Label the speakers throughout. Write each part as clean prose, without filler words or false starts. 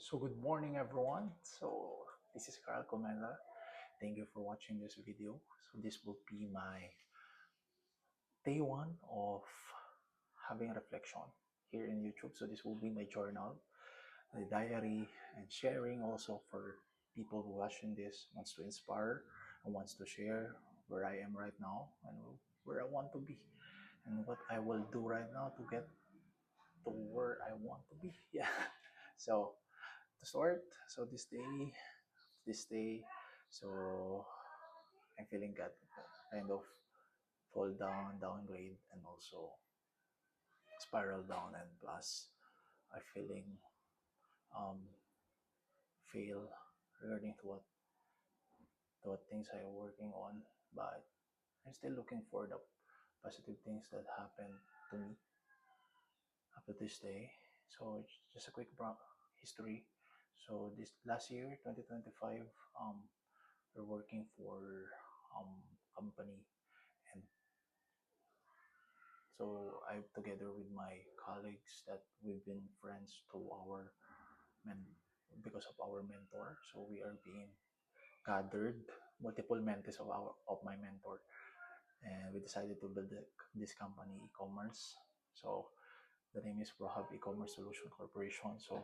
Speaker 1: So good morning everyone. So this is Carl Comenda. Thank you for watching this video. So this will be my day one of having a reflection here in YouTube. So this will be my journal, the diary, and sharing also for people who watching this wants to inspire and wants to share where I am right now and where I want to be and what I will do right now to get to where I want to be. Yeah. So to start, so this day, so I'm feeling that kind of fall down, downgrade, and also spiral down, and plus I feeling um fail regarding to what things I'm working on, but I'm still looking for the positive things that happen to me up to this day. So just a quick history. So this last year, 2025, we're working for company, and so I together with my colleagues that we've been friends to our men because of our mentor. So we are being gathered multiple mentees of my mentor, and we decided to build this company e-commerce. So the name is Rahab E-commerce Solution Corporation. So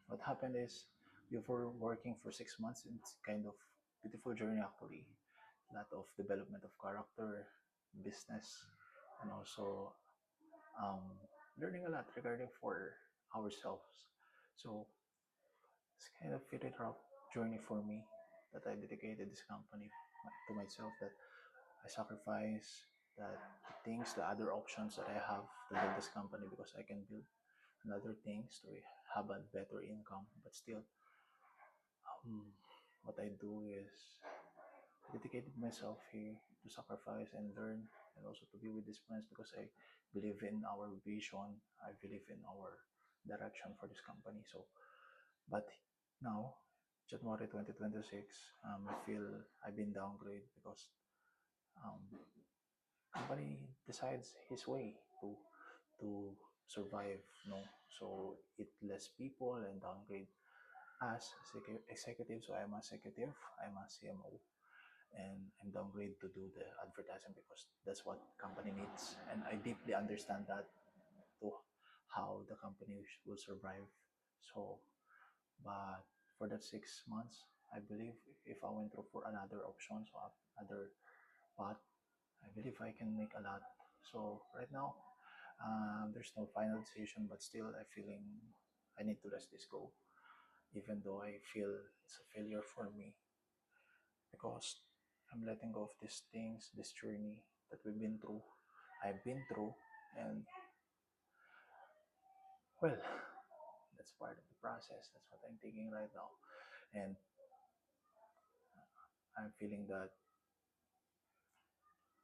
Speaker 1: what happened is we were working for 6 months. It's kind of beautiful journey actually. A lot of development of character, business, and also um, learning a lot regarding for ourselves. So it's kind of very rough journey for me that I dedicated this company to myself, that I sacrifice that things, the other options that I have to build this company because I can build another things to have a better income. But still, um, what I do is I dedicated myself here to sacrifice and learn and also to be with these friends because I believe in our vision. I believe in our direction for this company. So, but now, January 2026, I feel I've been downgraded because um, company decides his way to survive, so it less people and downgrade as executive. So I'm a executive, I'm a CMO, and I'm downgraded to do the advertising because that's what company needs, and I deeply understand that to how the company will survive. So, but for that 6 months, I believe if I went through for another option, so another path, I believe I can make a lot. So right now, there's no final decision, but still I feeling I need to let this go, even though I feel it's a failure for me because I'm letting go of these things, this journey that we've been through, I've been through, and well, that's part of the process. That's what I'm thinking right now, and I'm feeling that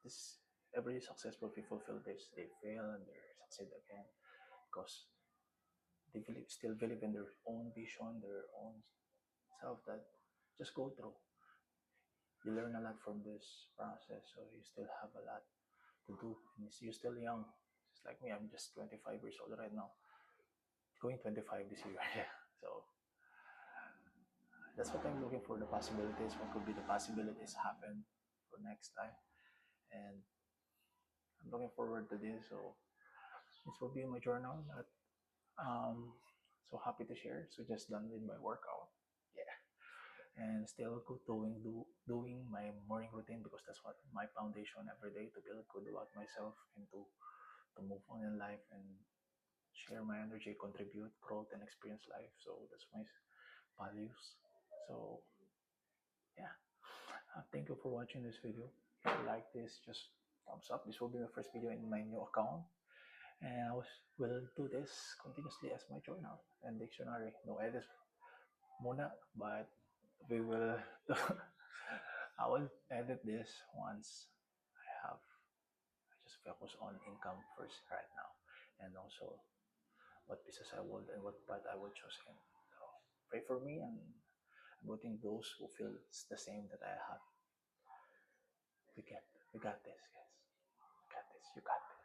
Speaker 1: this every successful people feel this, they fail and they succeed again because they still believe in their own vision, their own self. That just go through. You learn a lot from this process, so you still have a lot to do, and you're still young. Just like me, I'm just 25 years old right now, going 25 this year. Yeah. So that's what I'm looking for, the possibilities. What could be the possibilities happen for next time? And I'm looking forward to this. So this will be my journal that so happy to share. So just done with my workout. Yeah. And still doing my morning routine because that's what my foundation every day, to feel good about myself and to move on in life and share my energy, contribute, growth, and experience life. So that's my values. So yeah, thank you for watching this video. If you like this, just thumbs up. This will be my first video in my new account, and will do this continuously as my journal and dictionary. No edits muna, but we will. I will edit this once I just focus on income first right now, and also what pieces I would and what part I would choose in. So pray for me, and I'm rooting those who feel the same that I have. We got this, guys. We got this. You got this.